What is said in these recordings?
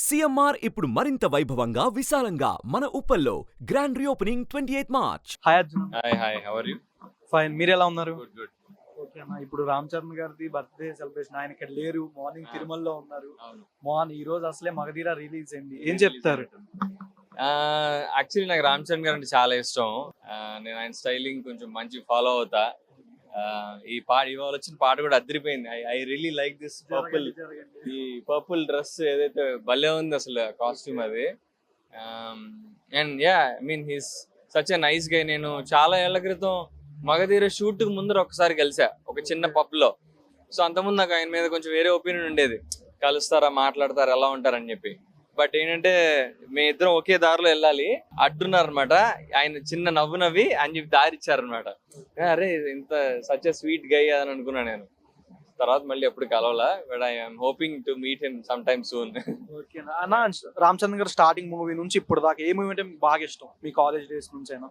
CMR ఇప్పుడు మరింత వైభవంగా విశాలంగా మన ఉప్పల్లో grand reopening 28 March. Hi Arjun. Hi how are you? Fine, మీరు ఎలా ఉన్నారు? గుడ్. ఓకే అన్న, ఇప్పుడు రామ్ చరణ్ గారిది బర్త్డే సెలబ్రేషన్, ఆయన ఇక్కడ లేరు, మార్నింగ్ తిరుమలలో ఉన్నారు. అవును. ఈ రోజు అసలే మగధీర రిలీజ్ అయింది, ఏం చెప్తారు? యాక్చువల్లీ నాకు రామ్ చరణ్ గారు అంటే చాలా ఇష్టం. నేను ఆయన స్టైలింగ్ కొంచెం మంచి ఫాలో అవుతా. ఇవాళ వచ్చిన పాట కూడా అదిరిపోయింది. I really like this purple. ఈ పర్పుల్ డ్రెస్ ఏదైతే భలే ఉంది అసలు, కాస్ట్యూమ్ అది. And yeah, I mean he's such a nice guy. నేను చాలా ఏళ్ల క్రితం మగధీర షూట్ ముందర ఒకసారి కలిసా ఒక చిన్న పబ్ లో. సో అంతకుముందు నాకు ఆయన మీద కొంచెం వేరే ఒపీనియన్ ఉండేది, కలుస్తారా, మాట్లాడతారా, ఎలా ఉంటారని చెప్పి. బట్ ఏంటంటే మీ ఇద్దరం ఒకే దారిలో వెళ్ళాలి, అడ్డున్నారనమాట. ఆయన చిన్న నవ్వు నవ్వి అని చెప్పి దారి ఇచ్చారనమాట. అరే ఇంత సచ్ ఎ స్వీట్ గై అని అనుకున్నా నేను. తర్వాత మళ్ళీ ఎప్పుడు కలవాలా, but I'm hoping to meet him some time soon. Okay అన్న, రామ్ చరణ్ గారు స్టార్టింగ్ మూవీ నుంచి ఇప్పుడు దాకా ఏ మూవీ అంటే మీకు బాగా ఇష్టం, మీ కాలేజ్ డేస్ నుంచి అయినా?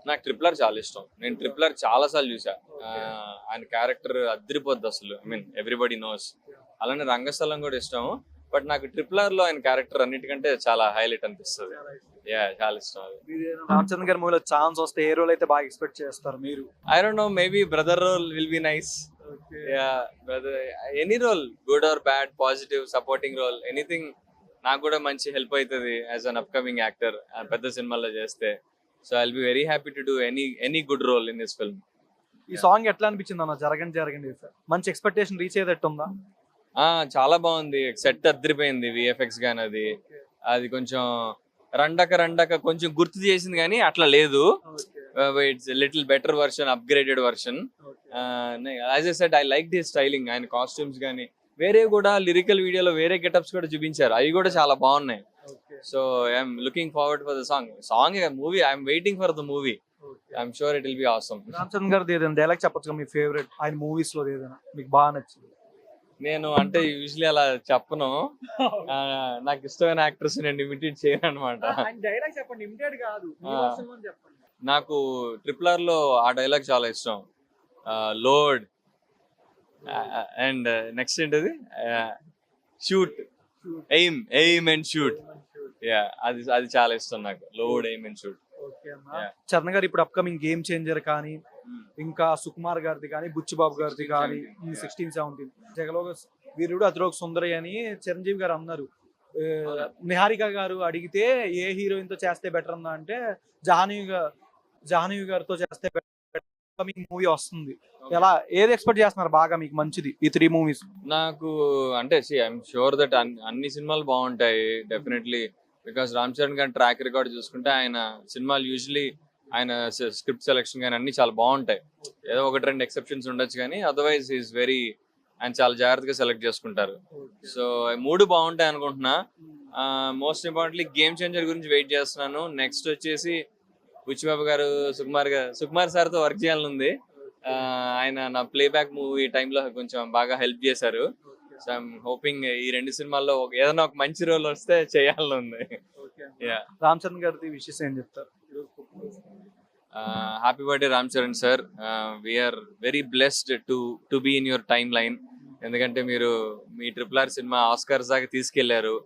నాకు ట్రిపులర్ చాలా ఇష్టం. నేను ట్రిపులర్ చాలా సార్లు చూసా. ఆయన క్యారెక్టర్ అదిరిపోద్ది అసలు. I mean everybody knows. అలానే రంగస్థలం కూడా ఇష్టం. బట్ నాకు ట్రిపులర్ లో ఆయన క్యారెక్టర్ అన్నిటికంటే చాలా హైలైట్ అనిపిస్తుంది. చాలా ఇష్టం అది. రామ్ చరణ్ గారి మూవీలో ఛాన్స్ వస్తే ఏ రోల్ అయితే బాగా ఎక్స్పెక్ట్ చేస్తారు మీరు? I don't know, maybe brother role will be nice. Brother, any role, good or bad, positive, supporting role, anything నాకు కూడా మంచి హెల్ప్ అవుతుంది యాజ్ అన్ అప్కమింగ్ యాక్టర్ పెద్ద సినిమాలో చేస్తే. So I will be very happy to do any good role in this film. ఈ song ఎట్లా అనిపించింది అన్న? జరగండి మంచి ఎక్స్పెక్టేషన్ రీచ్ అయ్యేటట్టు ఉందా? చాలా బాగుంది. సెట్ అద్దరిపోయింది, విఎఫ్ఎక్స్ గానీ అది కొంచెం రండక కొంచెం గుర్తు చేసింది కానీ అట్లా లేదు. It's little better version, upgraded version. As I said, I like the styling. ఆయన కాస్ట్యూమ్స్ కానీ వేరే కూడా లిరికల్ వీడియోలో వేరే గెటప్స్ కూడా చూపించారు, అవి కూడా చాలా బాగున్నాయి. So I'm looking forward for the song movie. I'm waiting for the movie. I'm sure it will be awesome. Ram Charan గారిది ఏదైనా డైలాగ్ చెప్పొచ్చు, మీ ఫేవరెట్ ఆయన మూవీస్ లో ఏదైనా మీకు బాగా నచ్చింది? నేను అంటే యూజువల్లీ అలా చెప్పను. నాకు ఇష్టమైన యాక్టర్స్ నేను ఇమిటేట్ చేయను అనమాట. నాకు ట్రిపులర్ లో ఆ డైలాగ్ చాలా ఇష్టం, లోడ్ అండ్ నెక్స్ట్ ఏంటది, షూట్, ఎయిమ్ అండ్ షూట్. అది చాలా ఇష్టం నాకు, load, aim and shoot. Charan గారు ఇప్పుడు అప్కమింగ్ గేమ్ చేంజర్ కానీ, ఇంకా సుకుమార్ గారిది కానీ, బుచ్చిబాబు గారిది కానీ, 16-17 జగలోక వీరుడు అతిలోక సుందరి అని చిరంజీవి గారు అన్నారు. నిహారిక గారు అడిగితే ఏ హీరోయిన్ తో చేస్తే బెటర్ అన్నా అంటే జాహ్నవి గారితో చేస్తే అప్కమింగ్ మూవీ వస్తుంది. ఎలా, ఏది ఎక్స్పెక్ట్ చేస్తున్నారు బాగా మీకు మంచిది ఈ 3 మూవీస్? నాకు అంటే ఐఎమ్ షూర్ దట్ అన్ని సినిమాలు బాగుంటాయి డెఫినెట్లీ. బికాస్ రామ్ చరణ్ గారి ట్రాక్ రికార్డ్ చూసుకుంటే ఆయన సినిమాలు యూజువలీ ఆయన స్క్రిప్ట్ సెలెక్షన్ కానీ అన్ని చాలా బాగుంటాయి. ఏదో 1-2 ఎక్సెప్షన్స్ ఉండొచ్చు కానీ అదర్వైజ్ ఈజ్ వెరీ, ఆయన చాలా జాగ్రత్తగా సెలెక్ట్ చేసుకుంటారు. సో 3 బాగుంటాయి అనుకుంటున్నా. మోస్ట్ ఇంపార్టెంట్లీ గేమ్ చేంజర్ గురించి వెయిట్ చేస్తున్నాను. నెక్స్ట్ వచ్చేసి బుచ్చిబాబు గారు, సుకుమార్ సార్తో వర్క్ చేయాలని ఉంది. ఆయన నా ప్లేబ్యాక్ మూవీ టైంలో కొంచెం బాగా హెల్ప్ చేశారు. సో ఐఎమ్ హోపింగ్ ఈ 2 సినిమాల్లో ఏదైనా ఒక మంచి రోల్ వస్తే చేయాలని ఉంది. రామ్ చరణ్ గారి విషెస్ ఏం చెప్తారు? Happy birthday Ram Charan sir. We're very blessed to be in your timeline. ఎందుకంటే మీరు మీ RRR సినిమా ఆస్కార్స్ దాకా తీసుకెళ్లారు.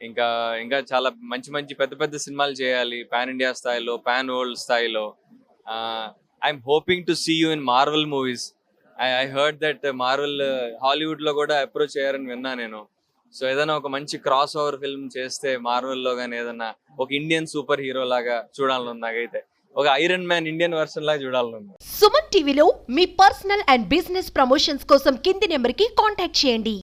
ఇంకా చాలా మంచి పెద్ద సినిమాలు చేయాలి, పాన్ ఇండియా స్థాయిలో, పాన్ వరల్డ్ స్థాయిలో. I'm hoping to see you in Marvel movies. I heard that Marvel Hollywood లో కూడా అప్రోచ్ అయ్యారని విన్నా నేను. సో ఏదైనా ఒక మంచి క్రాస్ ఓవర్ ఫిల్మ్ చేస్తే మార్వెల్ లో గానీ, ఏదైనా ఒక ఇండియన్ సూపర్ హీరో లాగా చూడాలని నాకైతే, ఒక ఐరన్ మ్యాన్ ఇండియన్ వర్షన్ లాగా చూడాలని. సుమన్ టీవీలో మీ పర్సనల్ అండ్ బిజినెస్ ప్రమోషన్స్ కోసం కింది నెంబర్ కి కాంటాక్ట్ చేయండి.